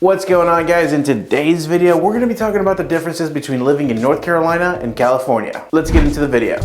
What's going on, guys? In today's video, we're going to be talking about the differences between living in North Carolina and California. Let's get into the video.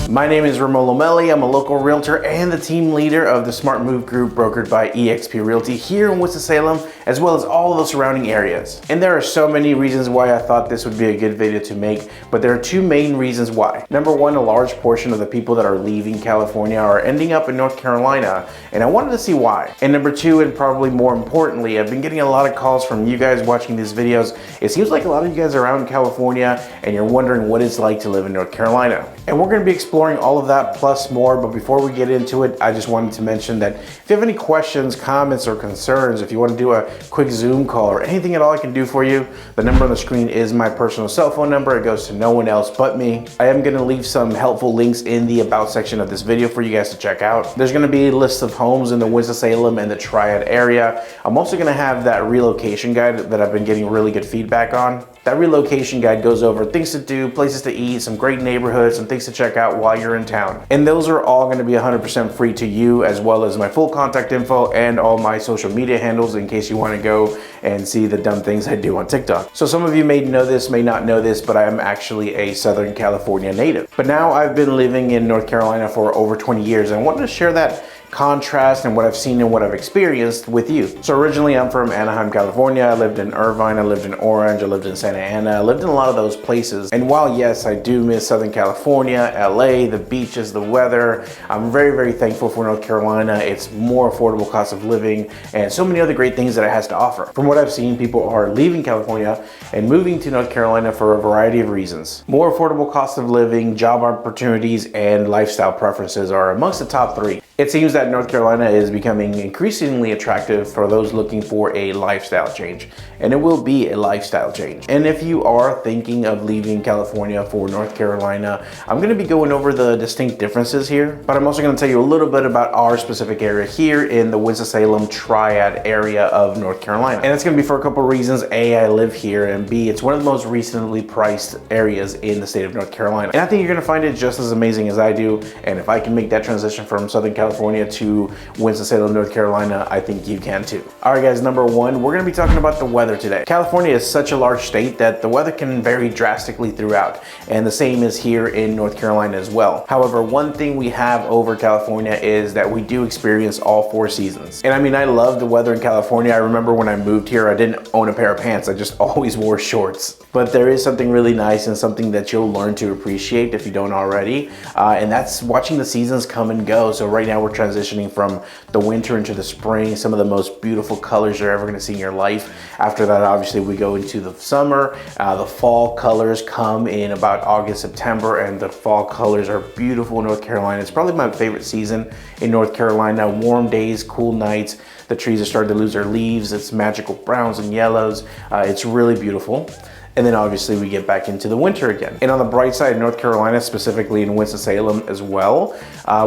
My name is Ramon Lomeli. I'm a local realtor and the team leader of the Smart Move Group brokered by eXp Realty here in Winston-Salem, as well as all of the surrounding areas. And there are so many reasons why I thought this would be a good video to make, but there are two main reasons why. Number one, a large portion of the people that are leaving California are ending up in North Carolina, and I wanted to see why. And number two, and probably more importantly, I've been getting a lot of calls from you guys watching these videos. It seems like a lot of you guys are out in California and you're wondering what it's like to live in North Carolina. And we're going to be exploring all of that plus more, but before we get into it, I just wanted to mention that if you have any questions, comments, or concerns, if you want to do a quick Zoom call or anything at all I can do for you, the number on the screen is my personal cell phone number. It goes to no one else but me. I am going to leave some helpful links in the about section of this video for you guys to check out. There's going to be a list of homes in the Winston-Salem and the Triad area. I'm also going to have that relocation guide that I've been getting really good feedback on. That relocation guide goes over things to do, places to eat, some great neighborhoods, some things to check out while you're in town. And those are all going to be 100% free to you, as well as my full contact info and all my social media handles in case you want to go and see the dumb things I do on TikTok. So some of you may know this, may not know this, but I am actually a Southern California native. But now I've been living in North Carolina for over 20 years and I wanted to share that contrast and what I've seen and what I've experienced with you. So originally I'm from Anaheim, California. I lived in Irvine, I lived in Orange, I lived in Santa Ana, I lived in a lot of those places. And while yes, I do miss Southern California, LA, the beaches, the weather, I'm very, very thankful for North Carolina. It's more affordable cost of living and so many other great things that it has to offer. From what I've seen, people are leaving California and moving to North Carolina for a variety of reasons. More affordable cost of living, job opportunities, and lifestyle preferences are amongst the top three. It seems that North Carolina is becoming increasingly attractive for those looking for a lifestyle change, and it will be a lifestyle change. And if you are thinking of leaving California for North Carolina, I'm going to be going over the distinct differences here, but I'm also going to tell you a little bit about our specific area here in the Winston-Salem Triad area of North Carolina. And it's going to be for a couple reasons. A, I live here, and B, it's one of the most recently priced areas in the state of North Carolina. And I think you're going to find it just as amazing as I do, and if I can make that transition from Southern California to Winston-Salem, North Carolina, I think you can too. All right, guys, number one, we're going to be talking about the weather today. California is such a large state that the weather can vary drastically throughout, and the same is here in North Carolina as well. However, one thing we have over California is that we do experience all four seasons. And I mean, I love the weather in California. I remember when I moved here, I didn't own a pair of pants. I just always wore shorts. But there is something really nice and something that you'll learn to appreciate if you don't already, and that's watching the seasons come and go. So right now we're transitioning from the winter into the spring, some of the most beautiful colors you're ever going to see in your life. After that, obviously, we go into the summer. The fall colors come in about August, September, and the fall colors are beautiful in North Carolina. It's probably my favorite season in North Carolina. Warm days, cool nights. The trees are starting to lose their leaves. It's magical browns and yellows. It's really beautiful. And then obviously we get back into the winter again. And on the bright side, North Carolina, specifically in Winston-Salem as well,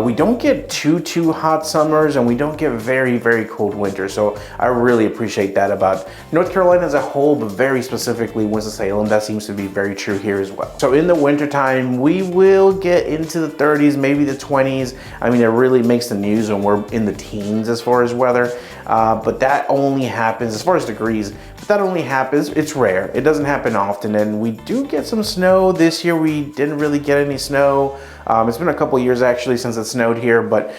we don't get too hot summers and we don't get very, very cold winters. So I really appreciate that about North Carolina as a whole, but very specifically Winston-Salem. That seems to be very true here as well. So in the wintertime, we will get into the 30s, maybe the 20s. I mean, it really makes the news when we're in the teens as far as weather. But that only happens, as far as degrees, but that only happens, it's rare. It doesn't happen often, and we do get some snow. This year we didn't really get any snow. It's been a couple years actually since it snowed here, but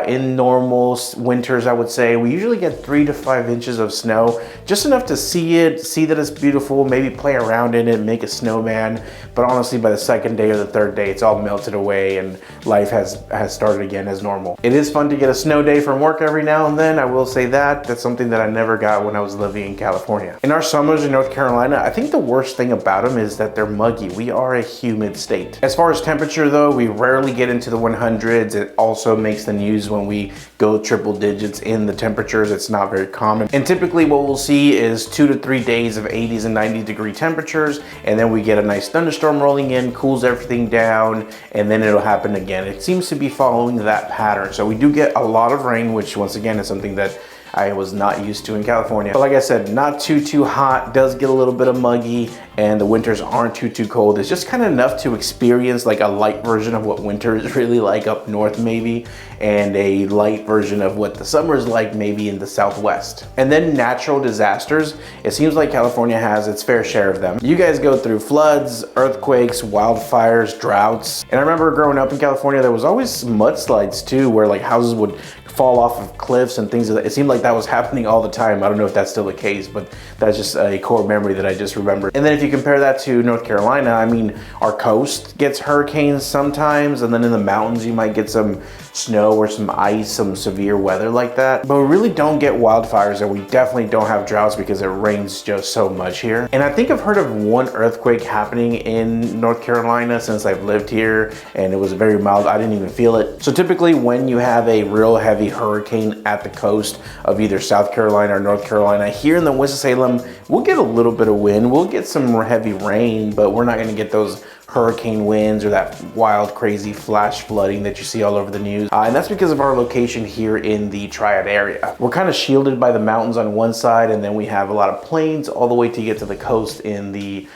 in normal winters, I would say, we usually get 3 to 5 inches of snow, just enough to see it, see that it's beautiful, maybe play around in it, make a snowman. But honestly, by the second day or the third day, it's all melted away and life has started again as normal. It is fun to get a snow day from work every now and then. I will say that. That's something that I never got when I was living in California. In our summers in North Carolina, I think the worst thing about them is that they're muggy. We are a humid state. As far as temperature though, we rarely get into the 100s. It also makes the news when we go triple digits in the temperatures. It's not very common. And typically what we'll see is 2 to 3 days of 80s and 90-degree temperatures, and then we get a nice thunderstorm rolling in, cools everything down, and then it'll happen again. It seems to be following that pattern. So we do get a lot of rain, which once again is something that I was not used to in California. But like I said, not too hot, does get a little bit of muggy, and the winters aren't too cold. It's just kind of enough to experience like a light version of what winter is really like up north maybe, and a light version of what the summer is like maybe in the Southwest. And then natural disasters. It seems like California has its fair share of them. You guys go through floods, earthquakes, wildfires, droughts. And I remember growing up in California, there was always mudslides too, where like houses would fall off of cliffs and things. It seemed like that was happening all the time. I don't know if that's still the case, but that's just a core memory that I just remembered. And then if you compare that to North Carolina, I mean, our coast gets hurricanes sometimes, and then in the mountains you might get some snow or some ice, some severe weather like that. But we really don't get wildfires, and we definitely don't have droughts because it rains just so much here. And I think I've heard of one earthquake happening in North Carolina since I've lived here, and it was very mild. I didn't even feel it. So typically when you have a real heavy hurricane at the coast of either South Carolina or North Carolina, here in the Winston-Salem, we'll get a little bit of wind, we'll get some heavy rain, but we're not going to get those hurricane winds or that wild crazy flash flooding that you see all over the news. And that's because of our location here in the Triad area. We're kind of shielded by the mountains on one side, and then we have a lot of plains all the way to get to the coast on the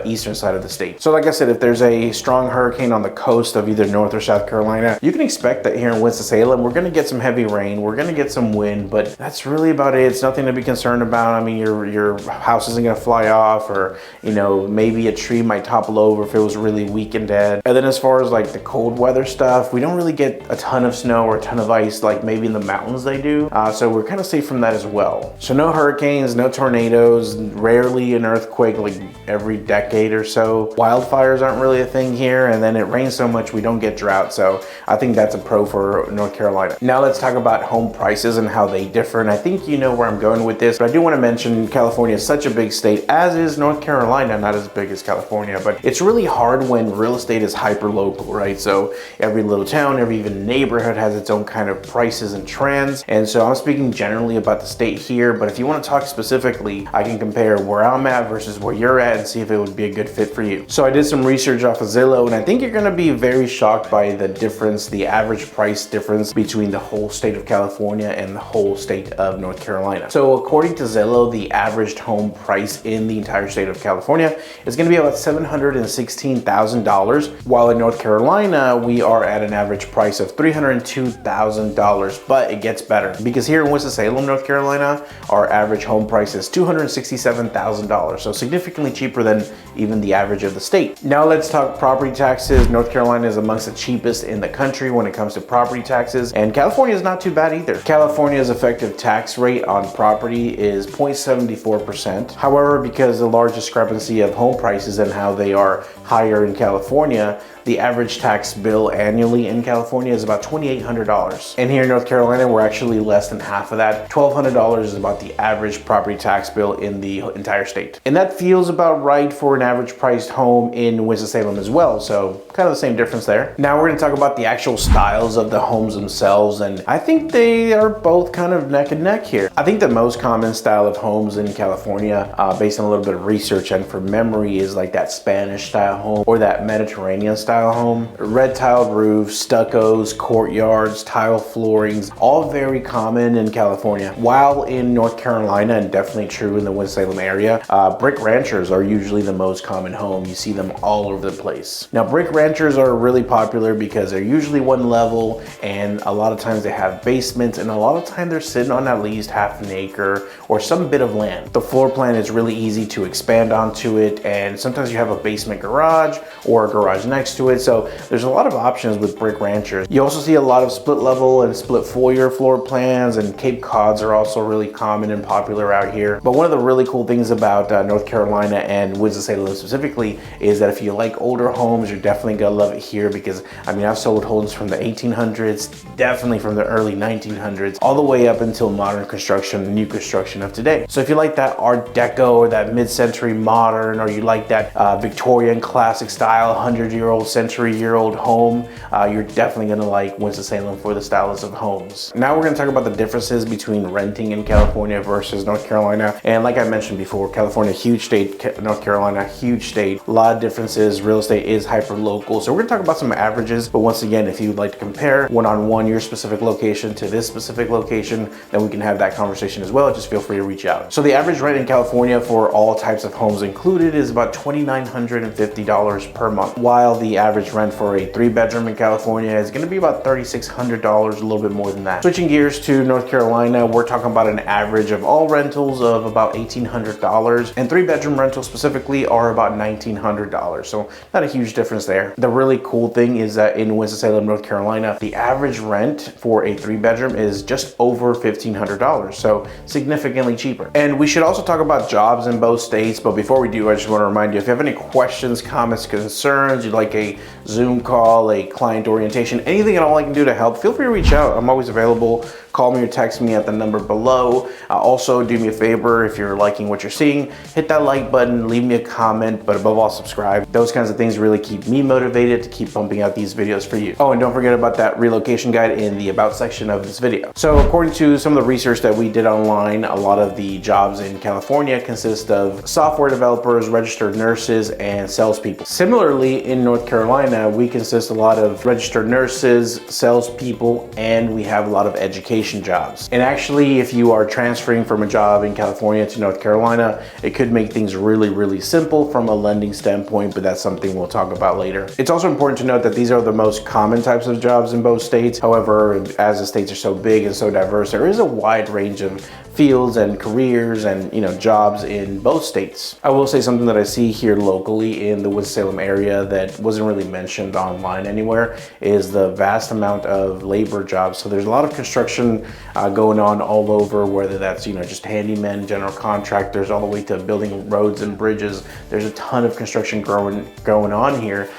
eastern side of the state. So like I said, if there's a strong hurricane on the coast of either North or South Carolina, you can expect that here in Winston-Salem, we're going to get some heavy rain, we're going to get some wind, but that's really about it. It's nothing to be concerned about. I mean, your house isn't going to fly off, or you know, maybe a tree might topple over if it was really weak and dead. And then as far as like the cold weather stuff, we don't really get a ton of snow or a ton of ice like maybe in the mountains they do. So we're kind of safe from that as well. So no hurricanes, no tornadoes, rarely an earthquake like every decade or so. Wildfires aren't really a thing here, and then it rains so much we don't get drought. So I think that's a pro for North Carolina. Now let's talk about home prices and how they differ. And I think you know where I'm going with this, but I do want to mention California is such a big state, as is North Carolina, not as big as California, but it's really hard when real estate is hyper local, right? So every little town, every even neighborhood has its own kind of prices and trends. And so I'm speaking generally about the state here, but if you want to talk specifically, I can compare where I'm at versus where you're at and see if it would be a good fit for you. So I did some research off of Zillow, and I think you're going to be very shocked by the difference, the average price difference between the whole state of California and the whole state of North Carolina. So according to Zillow, the average home price in the entire state of California is going to be about $716,000, while in North Carolina, we are at an average price of $302,000, but it gets better because here in Winston-Salem, North Carolina, our average home price is $267,000, so significantly cheaper than even the average of the state. Now let's talk property taxes. North Carolina is amongst the cheapest in the country when it comes to property taxes, and California is not too bad either. California's effective tax rate on property is 0.74%. However, because the large discrepancy of home prices and how they are higher in California, the average tax bill annually in California is about $2,800. And here in North Carolina, we're actually less than half of that. $1,200 is about the average property tax bill in the entire state. And that feels about right for an average priced home in Winston-Salem as well. So kind of the same difference there. Now we're gonna talk about the actual styles of the homes themselves. And I think they are both kind of neck and neck here. I think the most common style of homes in California, based on a little bit of research and from memory, is like that Spanish style home or that Mediterranean style home. Red tiled roofs, stuccos, courtyards, tile floorings, all very common in California. While in North Carolina, and definitely true in the Winston-Salem area, brick ranchers are usually the most common home. You see them all over the place. Now, brick ranchers are really popular because they're usually one level, and a lot of times they have basements, and a lot of time they're sitting on at least half an acre or some bit of land. The floor plan is really easy to expand onto it, and sometimes you have a basement garage or a garage next to it. So there's a lot of options with brick ranchers. You also see a lot of split level and split foyer floor plans, and Cape Cods are also really common and popular out here. But one of the really cool things about North Carolina and Winston-Salem specifically is that if you like older homes, you're definitely gonna love it here, because I mean, I've sold homes from the 1800s, definitely from the early 1900s, all the way up until modern construction, new construction of today. So if you like that Art Deco or that mid-century modern, or you like that Victorian classic style, 100-year-old, century-year-old home, you're definitely gonna like Winston-Salem for the styles of homes. Now we're gonna talk about the differences between renting in California versus North Carolina. And like I mentioned before, California, huge state, North Carolina, huge state, a lot of differences. Real estate is hyper local. So we're gonna talk about some averages, but once again, if you'd like to compare one-on-one your specific location to this specific location, then we can have that conversation as well. Just feel free to reach out. So the average rent in California for all types of homes included is about $2,950 per month, while the average rent for a 3-bedroom in California is gonna be about $3,600, a little bit more than that. Switching gears to North Carolina, we're talking about an average of all rentals of about $1,800, and 3-bedroom rentals specifically are about $1,900. So not a huge difference there. The really cool thing is that in Winston-Salem, North Carolina, the average rent for a 3-bedroom is just over $1,500, so significantly cheaper. And we should also talk about jobs in both states, but before we do, I just want to remind you, if you have any questions, comments, concerns, you'd like a Zoom call, a client orientation, anything at all I can do to help, feel free to reach out. I'm always available. Call me or text me at the number below. Also, do me a favor, if you're liking what you're seeing, hit that like button, leave me a comment, but above all, subscribe. Those kinds of things really keep me motivated to keep pumping out these videos for you. Oh, and don't forget about that relocation guide in the about section of this video. So according to some of the research that we did online, a lot of the jobs in California consist of software developers, registered nurses, and salespeople. Similarly, in North Carolina, we consist a lot of registered nurses, salespeople, and we have a lot of education jobs. And actually, if you are transferring from a job in California to North Carolina, it could make things really, really simple from a lending standpoint, but that's something we'll talk about later. It's also important to note that these are the most common types of jobs in both states. However, as the states are so big and so diverse, there is a wide range of fields and careers and jobs in both states. I will say something that I see here locally in the Winston-Salem area that wasn't really mentioned online anywhere is the vast amount of labor jobs. So there's a lot of construction going on all over, whether that's just handymen, general contractors, all the way to building roads and bridges. There's a ton of construction going on here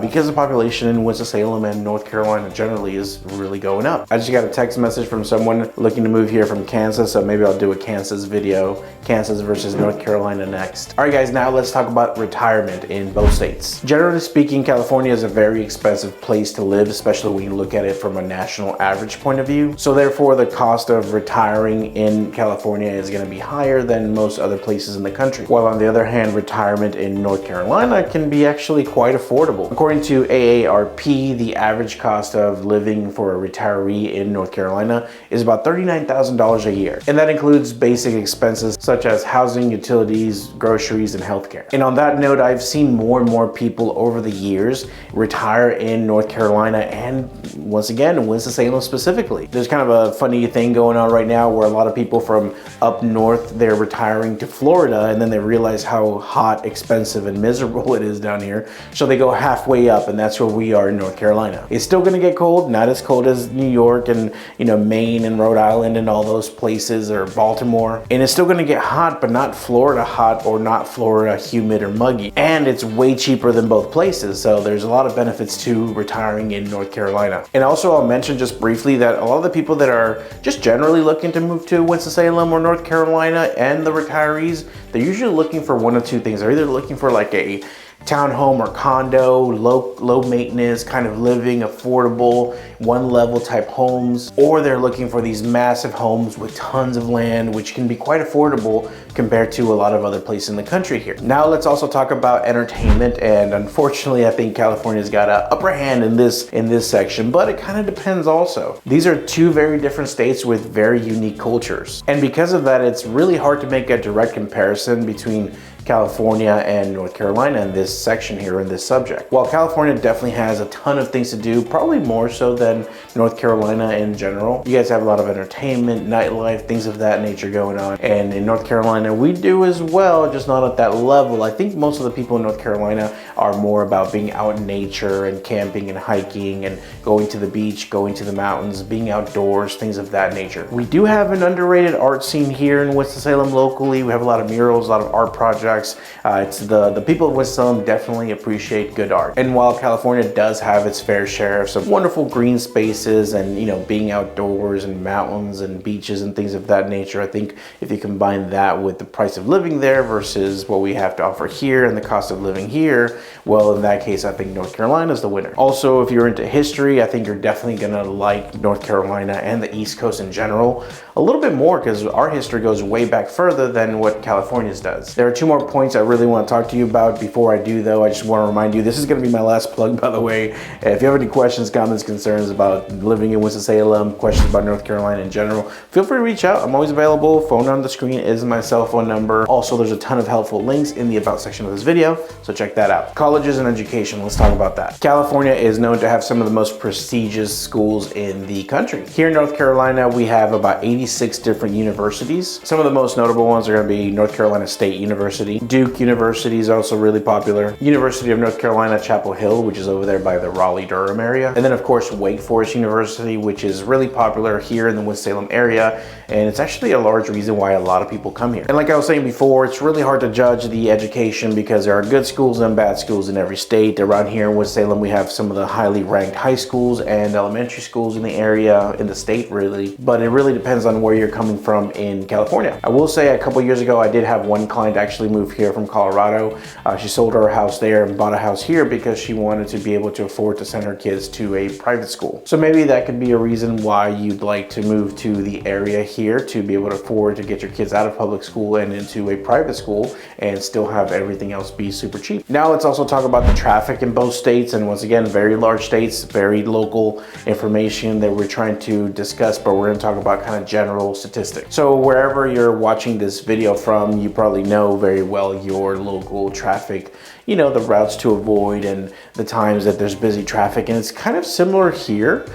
because the population in Winston-Salem and North Carolina generally is really going up. I just got a text message from someone looking to move here from Kansas, so maybe I'll do a Kansas video, Kansas versus North Carolina next. All right guys, now let's talk about retirement in both states. Generally speaking, California is a very expensive place to live, especially when you look at it from a national average point of view. So therefore, the cost of retiring in California is going to be higher than most other places in the country. While on the other hand, retirement in North Carolina can be actually quite affordable. According to AARP, the average cost of living for a retiree in North Carolina is about $39,000 a year. And that includes basic expenses such as housing, utilities, groceries, and healthcare. And on that note, I've seen more and more people over the years retire in North Carolina and once again, Winston-Salem specifically. There's kind of a funny thing going on right now where a lot of people from up north, they're retiring to Florida and then they realize how hot, expensive, and miserable it is down here. So they go halfway up, and that's where we are in North Carolina. It's still gonna get cold, not as cold as New York and Maine and Rhode Island and all those places, or Baltimore. And it's still gonna get hot, but not Florida hot or not Florida humid or muggy. And it's way cheaper than both places. So there's a lot of benefits to retiring in North Carolina. And also I'll mention just briefly that a lot of the people that are just generally looking to move to Winston-Salem or North Carolina and the retirees, they're usually looking for one of two things. They're either looking for like a townhome or condo, low maintenance kind of living, affordable, one level type homes, or they're looking for these massive homes with tons of land, which can be quite affordable compared to a lot of other places in the country here. Now let's also talk about entertainment, and unfortunately I think California's got an upper hand in this section, but it kind of depends also. These are two very different states with very unique cultures, and because of that, it's really hard to make a direct comparison between California and North Carolina in this section here in this subject. While California definitely has a ton of things to do, probably more so than North Carolina in general. You guys have a lot of entertainment, nightlife, things of that nature going on. And in North Carolina, we do as well, just not at that level. I think most of the people in North Carolina are more about being out in nature and camping and hiking and going to the beach, going to the mountains, being outdoors, things of that nature. We do have an underrated art scene here in Winston-Salem locally. We have a lot of murals, a lot of art projects. products. It's the people of Winston-Salem definitely appreciate good art. And while California does have its fair share of some wonderful green spaces and, you know, being outdoors and mountains and beaches and things of that nature, I think if you combine that with the price of living there versus what we have to offer here and the cost of living here, well, in that case, I think North Carolina is the winner. Also, if you're into history, I think you're definitely gonna like North Carolina and the East Coast in general a little bit more, because our history goes way back further than what California's does. There are two more points I really want to talk to you about. Before I do though, I just want to remind you, this is going to be my last plug, by the way. If you have any questions, comments, concerns about living in Winston-Salem, questions about North Carolina in general, feel free to reach out. I'm always available. Phone on the screen is my cell phone number. Also, there's a ton of helpful links in the about section of this video, so check that out. Colleges and education, let's talk about that. California is known to have some of the most prestigious schools in the country. Here in North Carolina, we have about 86 different universities. Some of the most notable ones are going to be North Carolina State University. Duke University is also really popular. University of North Carolina, Chapel Hill, which is over there by the Raleigh-Durham area. And then of course, Wake Forest University, which is really popular here in the Winston-Salem area. And it's actually a large reason why a lot of people come here. And like I was saying before, it's really hard to judge the education because there are good schools and bad schools in every state. Around here in Winston-Salem, we have some of the highly ranked high schools and elementary schools in the area, in the state really. But it really depends on where you're coming from in California. I will say a couple years ago, I did have one client actually move here from Colorado. She sold her house there and bought a house here because she wanted to be able to afford to send her kids to a private school. So maybe that could be a reason why you'd like to move to the area here to be able to afford to get your kids out of public school and into a private school and still have everything else be super cheap. Now let's also talk about the traffic in both states, and once again, very large states, very local information that we're trying to discuss, but we're going to talk about kind of general statistics. So wherever you're watching this video from, you probably know very well your local traffic, you know, the routes to avoid and the times that there's busy traffic. And it's kind of similar here.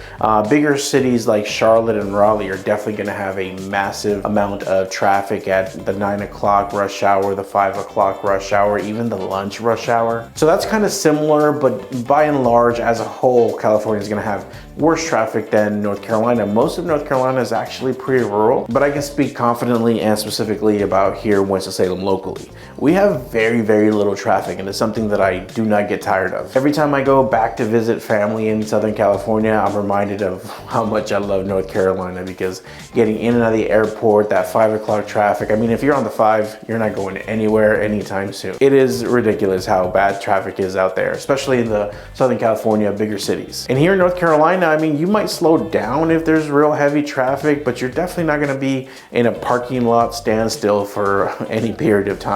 Bigger cities like Charlotte and Raleigh are definitely going to have a massive amount of traffic at the 9 o'clock rush hour, the 5 o'clock rush hour, even the lunch rush hour. So that's kind of similar, but by and large, as a whole, California is going to have worse traffic than North Carolina. Most of North Carolina is actually pretty rural, but I can speak confidently and specifically about here in Winston-Salem locally. We have very, very little traffic, and it's something that I do not get tired of. Every time I go back to visit family in Southern California, I'm reminded of how much I love North Carolina, because getting in and out of the airport, that 5 o'clock traffic, I mean, if you're on the 5, you're not going anywhere anytime soon. It is ridiculous how bad traffic is out there, especially in the Southern California bigger cities. And here in North Carolina, I mean, you might slow down if there's real heavy traffic, but you're definitely not going to be in a parking lot standstill for any period of time.